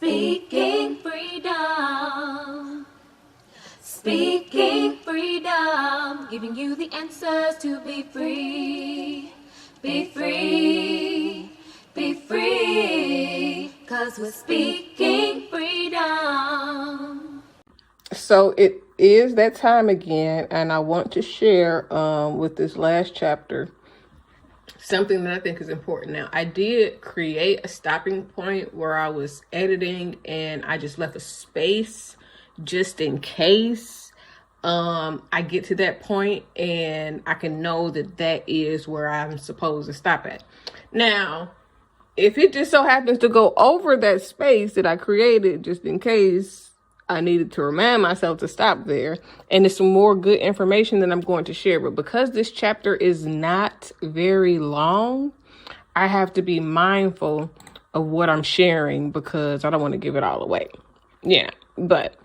Speaking freedom. Speaking freedom. Giving you the answers to be free. Be free. Be free. 'Cause we're speaking freedom. So it is that time again, and I want to share with this last chapter something that I think is important. Now, I did create a stopping point where I was editing and I just left a space just in case I get to that point and I can know that that is where I'm supposed to stop at. Now, if it just so happens to go over that space that I created just in case, I needed to remind myself to stop there. And it's some more good information that I'm going to share. But because this chapter is not very long, I have to be mindful of what I'm sharing because I don't want to give it all away. Yeah. But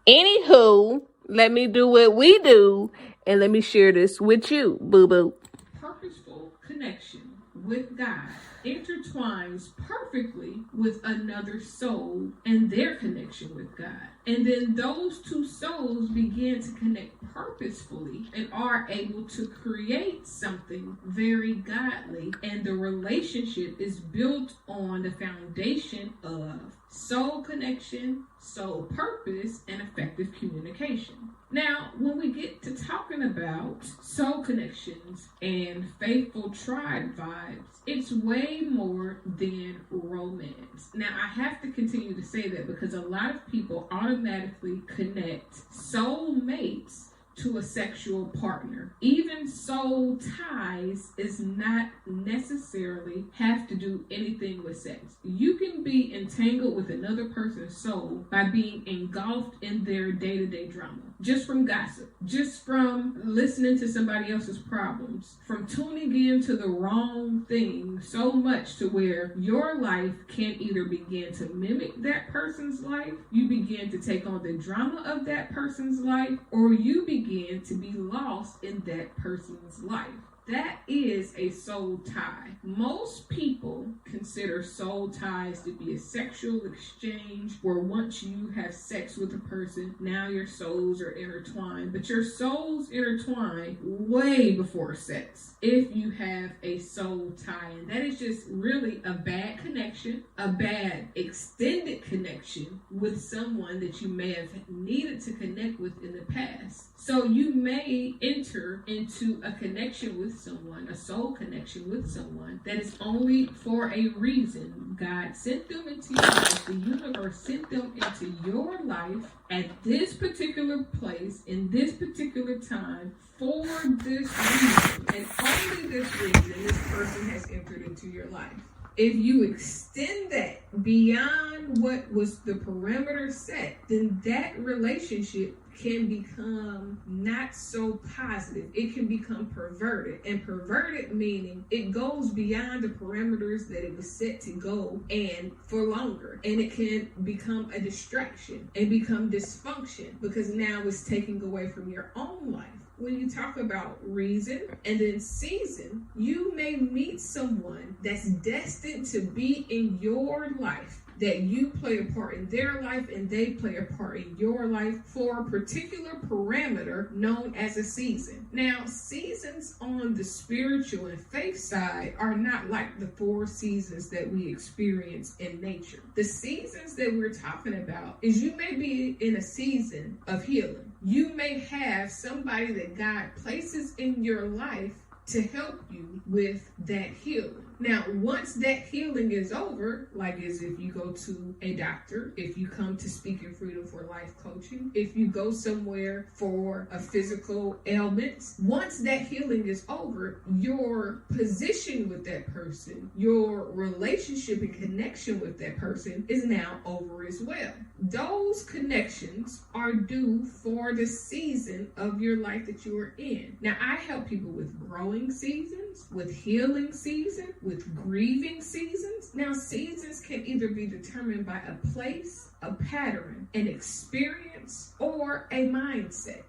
anywho, let me do what we do and let me share this with you, boo-boo. Purposeful connection with God intertwines perfectly with another soul and their connection with God. And then those two souls begin to connect purposefully and are able to create something very godly. And the relationship is built on the foundation of soul connection, soul purpose, and effective communication. Now, when we get to talking about soul connections and faithful tribe vibes, it's way more than romance. Now, I have to continue to say that because a lot of people automatically connect soulmates to a sexual partner. Even soul ties is not necessarily have to do anything with sex. You can be entangled with another person's soul by being engulfed in their day-to-day drama. Just from gossip, just from listening to somebody else's problems, from tuning in to the wrong thing so much to where your life can either begin to mimic that person's life, you begin to take on the drama of that person's life, or you begin to be lost in that person's life. That is a soul tie. Most people consider soul ties to be a sexual exchange where once you have sex with a person, now your souls are intertwined. But your souls intertwine way before sex if you have a soul tie. And that is just really a bad connection, a bad extended connection with someone that you may have needed to connect with in the past. So you may enter into a connection with someone, a soul connection with someone that is only for a reason. God sent them into your life. The universe sent them into your life at this particular place, in this particular time, for this reason. And only this reason this person has entered into your life. If you extend that beyond what was the perimeter set, then that relationship can become not so positive. It can become perverted. And perverted meaning it goes beyond the parameters that it was set to go and for longer. And it can become a distraction and become dysfunction because now it's taking away from your own life. When you talk about reason and then season, you may meet someone that's destined to be in your life, that you play a part in their life and they play a part in your life for a particular parameter known as a season. Now, seasons on the spiritual and faith side are not like the 4 seasons that we experience in nature. The seasons that we're talking about is you may be in a season of healing. You may have somebody that God places in your life to help you with that healing. Now, once that healing is over, like as if you go to a doctor, if you come to Speaking Freedom for Life Coaching, if you go somewhere for a physical ailment, once that healing is over, your position with that person, your relationship and connection with that person is now over as well. Those connections are due for the season of your life that you are in. Now, I help people with growing seasons, with healing seasons, with grieving seasons. Now, seasons can either be determined by a place, a pattern, an experience, or a mindset.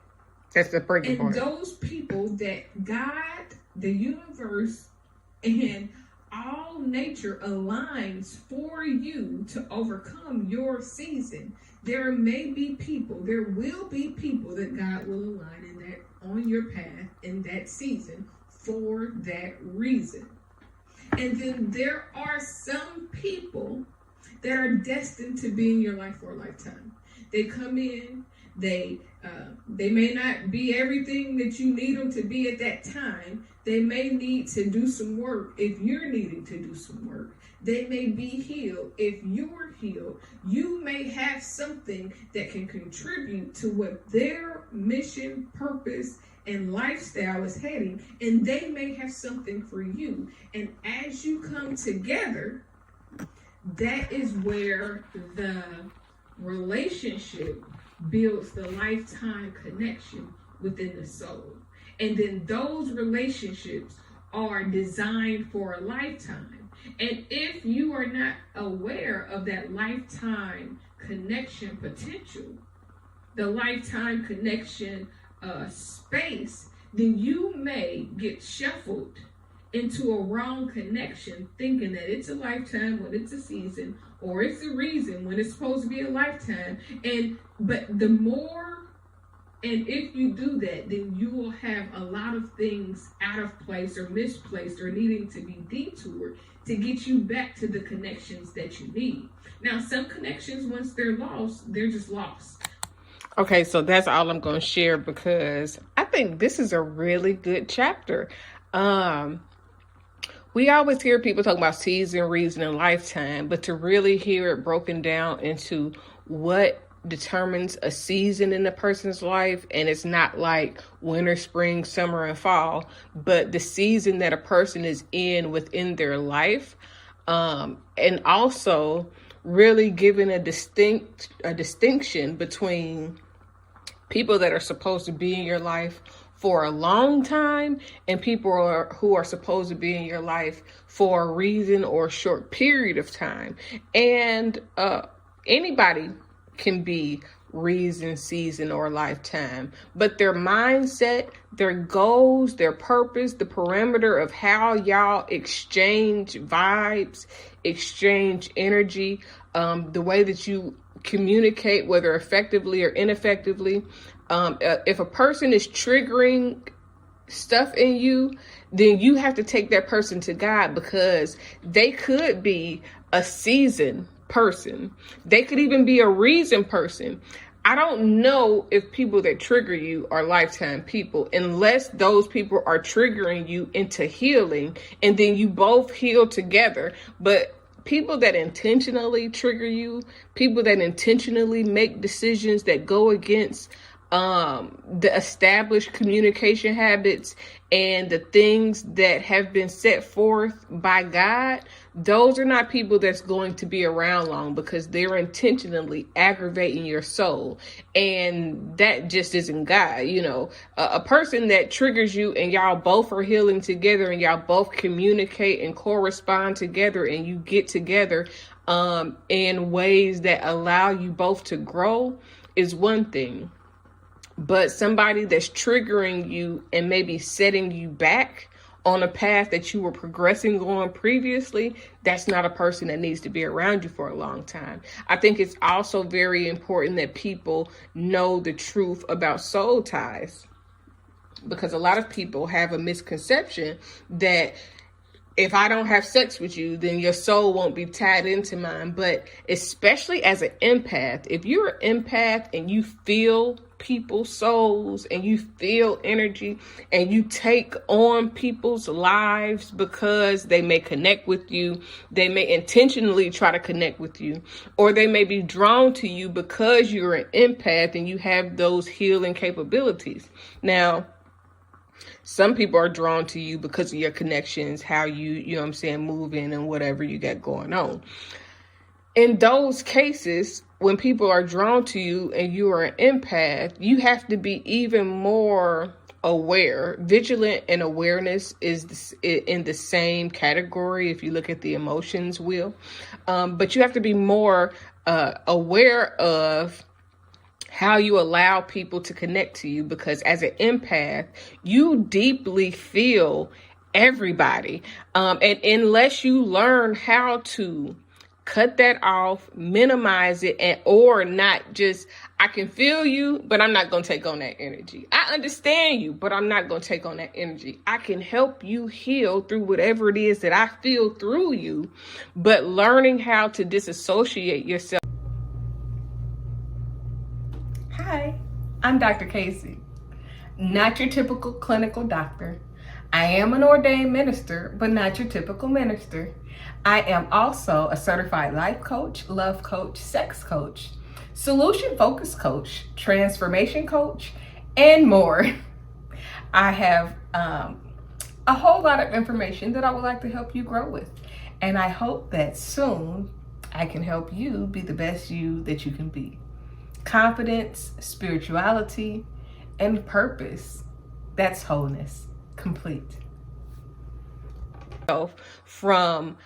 That's the breaking point. And those people that God, the universe, and all nature aligns for you to overcome your season. There will be people that God will align in that on your path in that season for that reason. And then there are some people that are destined to be in your life for a lifetime. They come in, they may not be everything that you need them to be at that time. They may need to do some work if you're needing to do some work. They may be healed if you're healed. You may have something that can contribute to what their mission, purpose, and lifestyle is heading, and they may have something for you. And as you come together, that is where the relationship builds the lifetime connection within the soul. And then those relationships are designed for a lifetime. And if you are not aware of that lifetime connection potential, the lifetime connection space, then you may get shuffled into a wrong connection, thinking that it's a lifetime when it's a season, or it's a reason when it's supposed to be a lifetime. But if you do that, then you will have a lot of things out of place or misplaced or needing to be detoured to get you back to the connections that you need. Now, some connections, once they're lost, they're just lost. Okay, so that's all I'm going to share because I think this is a really good chapter. We always hear people talk about season, reason, and lifetime, but to really hear it broken down into what determines a season in a person's life, and it's not like winter, spring, summer, and fall, but the season that a person is in within their life, and also really giving a distinction between people that are supposed to be in your life for a long time and people who are supposed to be in your life for a reason or a short period of time. And anybody can be reason, season, or lifetime, but their mindset, their goals, their purpose, the parameter of how y'all exchange vibes, exchange energy, the way that you communicate, whether effectively or ineffectively. If a person is triggering stuff in you, then you have to take that person to God, because they could be a season person. They could even be a reason person. I don't know if people that trigger you are lifetime people, unless those people are triggering you into healing and then you both heal together. But people that intentionally trigger you, people that intentionally make decisions that go against the established communication habits and the things that have been set forth by God, those are not people that's going to be around long, because they're intentionally aggravating your soul, and that just isn't God. You know, a person that triggers you and y'all both are healing together and y'all both communicate and correspond together and you get together in ways that allow you both to grow is one thing. But somebody that's triggering you and maybe setting you back on a path that you were progressing on previously, that's not a person that needs to be around you for a long time. I think it's also very important that people know the truth about soul ties, because a lot of people have a misconception that if I don't have sex with you, then your soul won't be tied into mine. But especially as an empath, if you're an empath and you feel people's souls and you feel energy and you take on people's lives because they may connect with you, they may intentionally try to connect with you, or they may be drawn to you because you're an empath and you have those healing capabilities. Now, some people are drawn to you because of your connections, how you know what I'm saying, moving and whatever you got going on. In those cases, when people are drawn to you and you are an empath, you have to be even more aware. Vigilant and awareness is in the same category if you look at the emotions wheel. But you have to be more aware of how you allow people to connect to you, because as an empath, you deeply feel everybody. And unless you learn how to cut that off, minimize it, and or not just, I can feel you, but I'm not going to take on that energy. I understand you, but I'm not going to take on that energy. I can help you heal through whatever it is that I feel through you, but learning how to disassociate yourself. Hi, I'm Dr. Kaci, not your typical clinical doctor. I am an ordained minister, but not your typical minister. I am also a certified life coach, love coach, sex coach, solution focused coach, transformation coach, and more. I have a whole lot of information that I would like to help you grow with. And I hope that soon I can help you be the best you that you can be. Confidence, spirituality, and purpose. That's wholeness. Complete. From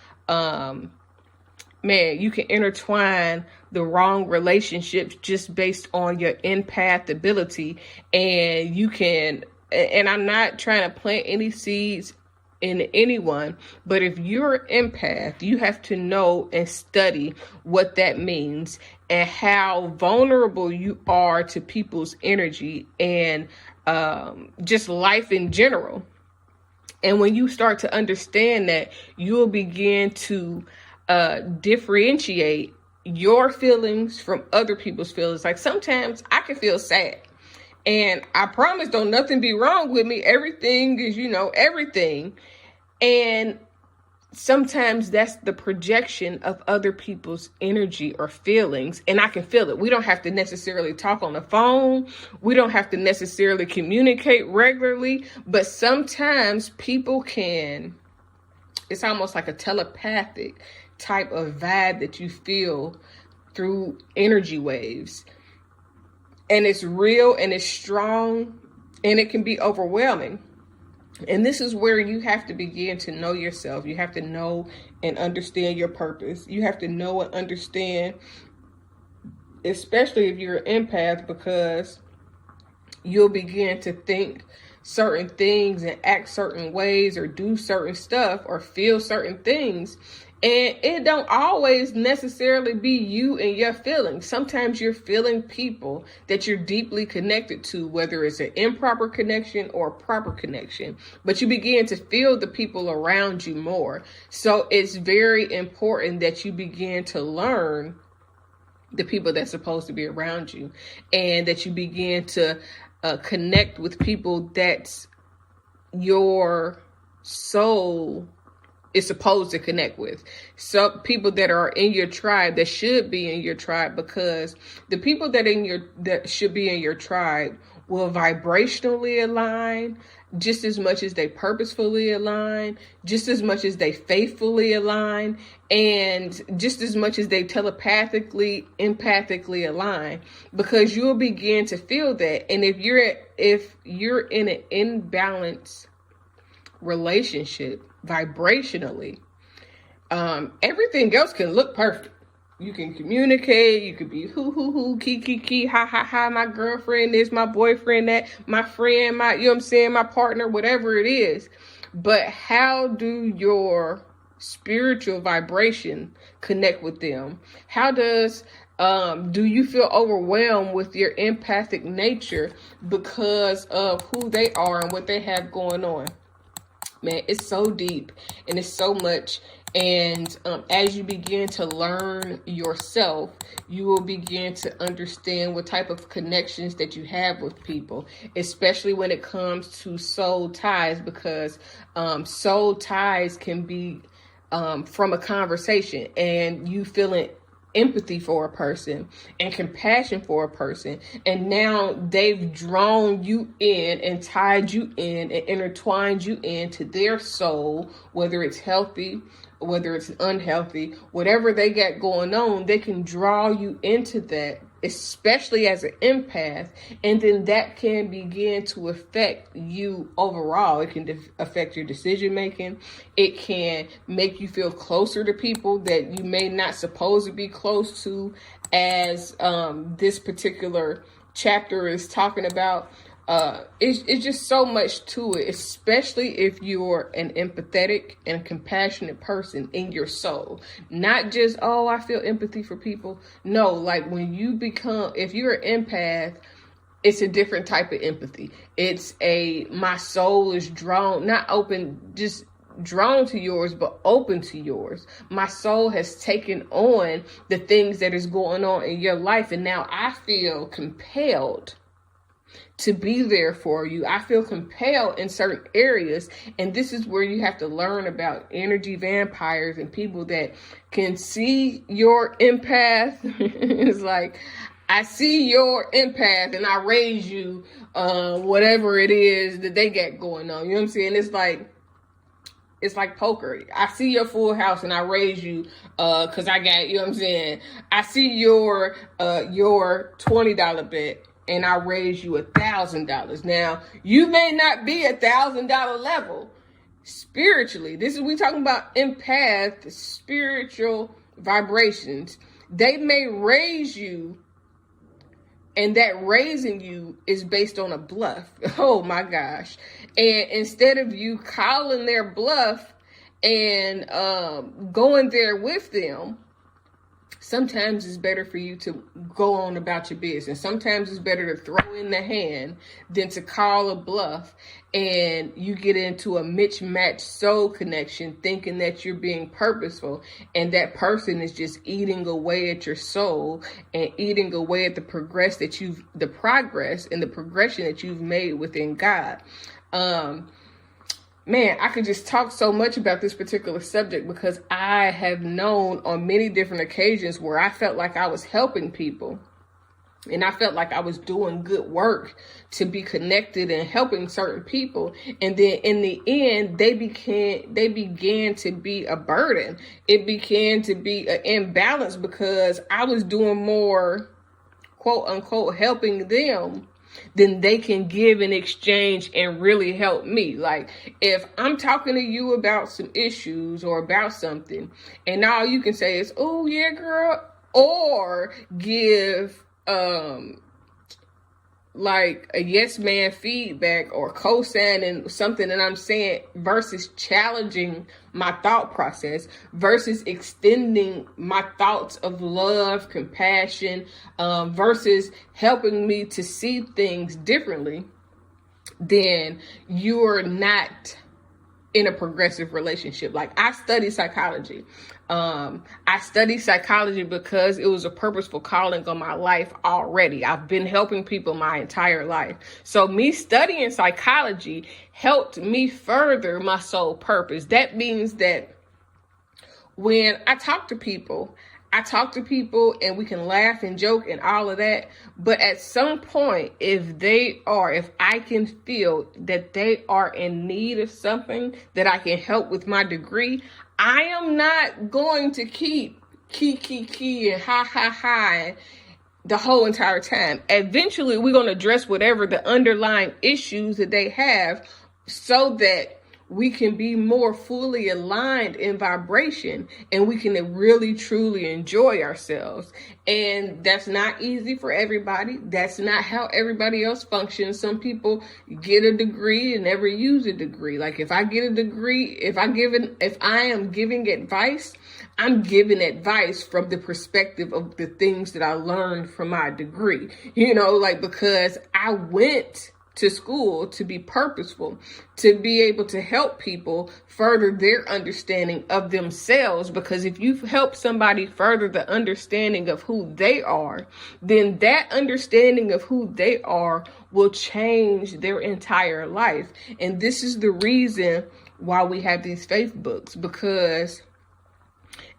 you can intertwine the wrong relationships just based on your empath ability, and you can, and I'm not trying to plant any seeds in anyone, but if you're an empath, you have to know and study what that means and how vulnerable you are to people's energy and just life in general. And when you start to understand that, you'll begin to differentiate your feelings from other people's feelings. Like sometimes I can feel sad, and I promise don't nothing be wrong with me. Everything is, everything. And sometimes that's the projection of other people's energy or feelings, and I can feel it. We don't have to necessarily talk on the phone. We don't have to necessarily communicate regularly, but sometimes people can, it's almost like a telepathic type of vibe that you feel through energy waves. And it's real and it's strong and it can be overwhelming. And this is where you have to begin to know yourself. You have to know and understand your purpose. You have to know and understand, especially if you're an empath, because you'll begin to think certain things and act certain ways or do certain stuff or feel certain things. And it don't always necessarily be you and your feelings. Sometimes you're feeling people that you're deeply connected to, whether it's an improper connection or a proper connection, but you begin to feel the people around you more. So it's very important that you begin to learn the people that's supposed to be around you, and that you begin to connect with people that's your soul is supposed to connect with. So people that are in your tribe, that should be in your tribe, because the people that should be in your tribe will vibrationally align just as much as they purposefully align, just as much as they faithfully align, and just as much as they telepathically, empathically align, because you'll begin to feel that. And if you're in an imbalanced relationship vibrationally, everything else can look perfect. You can communicate, you could be hoo, kiki, ha, my girlfriend is, my boyfriend that, my friend, my partner, whatever it is. But how do your spiritual vibration connect with them? How does do you feel overwhelmed with your empathic nature because of who they are and what they have going on? Man, it's so deep and it's so much. And as you begin to learn yourself, you will begin to understand what type of connections that you have with people, especially when it comes to soul ties, because soul ties can be from a conversation and you feeling empathy for a person and compassion for a person, and now they've drawn you in and tied you in and intertwined you into their soul, whether it's healthy, whether it's unhealthy, whatever they got going on, they can draw you into that, especially as an empath, and then that can begin to affect you overall. It can affect your decision making. It can make you feel closer to people that you may not supposed to be close to, as this particular chapter is talking about. It's just so much to it, especially if you're an empathetic and compassionate person in your soul. Not just, oh, I feel empathy for people. No, like when you become, if you're an empath, it's a different type of empathy. It's my soul is drawn, not open, just drawn to yours, but open to yours. My soul has taken on the things that is going on in your life. And now I feel compelled to be there for you. I feel compelled in certain areas. And this is where you have to learn about energy vampires and people that can see your empath. It's like, I see your empath and I raise you, whatever it is that they got going on. You know what I'm saying? It's like poker. I see your full house and I raise you, cause I got, you know what I'm saying? I see your $20 bet and I raise you $1,000. Now, you may not be $1,000 level spiritually. We talking about empath, spiritual vibrations. They may raise you, and that raising you is based on a bluff. Oh my gosh. And instead of you calling their bluff and going there with them, sometimes it's better for you to go on about your business. Sometimes it's better to throw in the hand than to call a bluff, and you get into a mismatched soul connection thinking that you're being purposeful, and that person is just eating away at your soul and eating away at the progress and the progression that you've made within God. Man, I could just talk so much about this particular subject because I have known on many different occasions where I felt like I was helping people and I felt like I was doing good work to be connected and helping certain people. And then in the end, they began to be a burden. It began to be an imbalance because I was doing more, quote unquote, helping them then they can give in exchange and really help me. Like if I'm talking to you about some issues or about something and all you can say is, oh yeah, girl, or give like a yes man feedback or co-signing something that I'm saying versus challenging my thought process versus extending my thoughts of love, compassion, versus helping me to see things differently, then you're not in a progressive relationship. Like I study psychology. I study psychology because it was a purposeful calling on my life already. I've been helping people my entire life. So me studying psychology helped me further my soul purpose. That means that when I talk to people and we can laugh and joke and all of that. But at some point, if I can feel that they are in need of something that I can help with my degree, I am not going to keep key and ha the whole entire time. Eventually, we're going to address whatever the underlying issues that they have so that we can be more fully aligned in vibration and we can really truly enjoy ourselves. And that's not easy for everybody. That's not how everybody else functions. Some people get a degree and never use a degree. Like if I get a degree, if I am giving advice, I'm giving advice from the perspective of the things that I learned from my degree, because I went to school to be purposeful, to be able to help people further their understanding of themselves. Because if you help somebody further the understanding of who they are, then that understanding of who they are will change their entire life. And this is the reason why we have these faith books,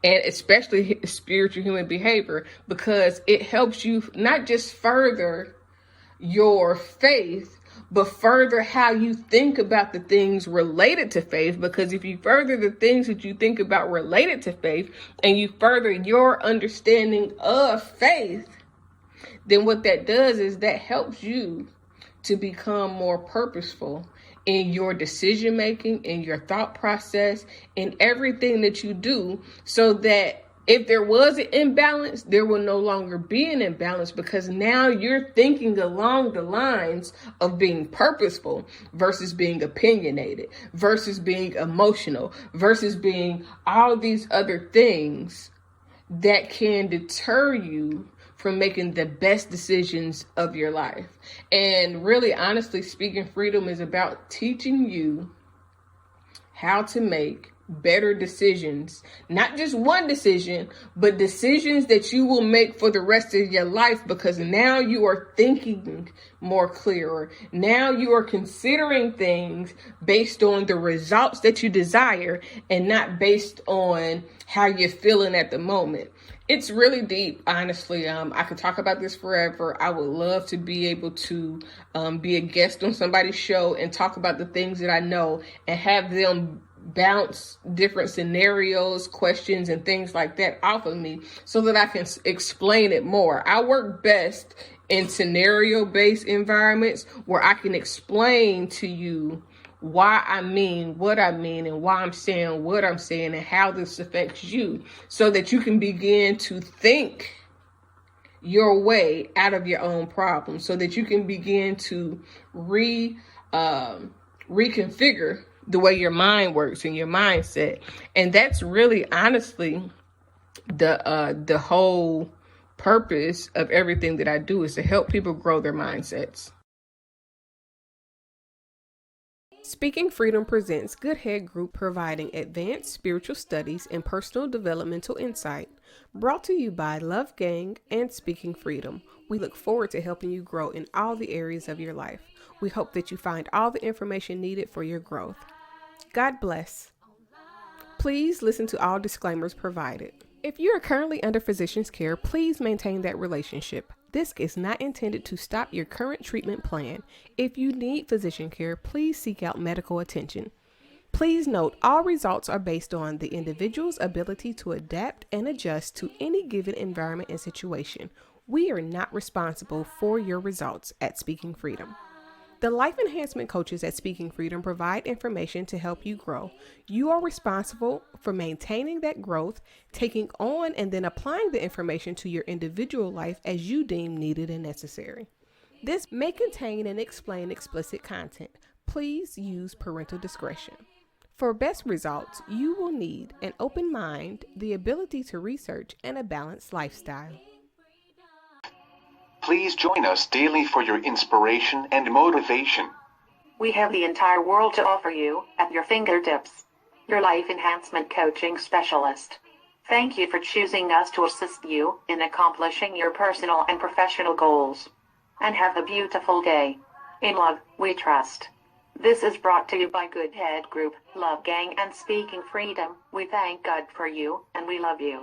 and especially spiritual human behavior, because it helps you not just further your faith, but further how you think about the things related to faith. Because if you further the things that you think about related to faith and you further your understanding of faith, then what that does is that helps you to become more purposeful in your decision making, in your thought process, in everything that you do, so that If there was an imbalance, there will no longer be an imbalance, because now you're thinking along the lines of being purposeful versus being opinionated, versus being emotional, versus being all these other things that can deter you from making the best decisions of your life. And really, honestly, Speaking Freedom is about teaching you how to make better decisions, not just one decision, but decisions that you will make for the rest of your life, because now you are thinking more clearer. Now you are considering things based on the results that you desire and not based on how you're feeling at the moment. It's really deep, honestly. I could talk about this forever. I would love to be able to be a guest on somebody's show and talk about the things that I know and have them bounce different scenarios, questions, and things like that off of me so that I can explain it more. I work best in scenario-based environments where I can explain to you why I mean what I mean and why I'm saying what I'm saying and how this affects you, so that you can begin to think your way out of your own problems, so that you can begin to reconfigure the way your mind works and your mindset. And that's really, honestly, the whole purpose of everything that I do, is to help people grow their mindsets. Speaking Freedom presents Good Head Group, providing advanced spiritual studies and personal developmental insight. Brought to you by Love Gang and Speaking Freedom. We look forward to helping you grow in all the areas of your life. We hope that you find all the information needed for your growth. God bless. Please listen to all disclaimers provided. If you are currently under physician's care, please maintain that relationship. This is not intended to stop your current treatment plan. If you need physician care, please seek out medical attention. Please note, all results are based on the individual's ability to adapt and adjust to any given environment and situation. We are not responsible for your results at Speaking Freedom. The life enhancement coaches at Speaking Freedom provide information to help you grow. You are responsible for maintaining that growth, taking on and then applying the information to your individual life as you deem needed and necessary. This may contain and explain explicit content. Please use parental discretion. For best results, you will need an open mind, the ability to research, and a balanced lifestyle. Please join us daily for your inspiration and motivation. We have the entire world to offer you at your fingertips. Your life enhancement coaching specialist. Thank you for choosing us to assist you in accomplishing your personal and professional goals. And have a beautiful day. In love, we trust. This is brought to you by Good Head Group, Love Gang, and Speaking Freedom. We thank God for you, and we love you.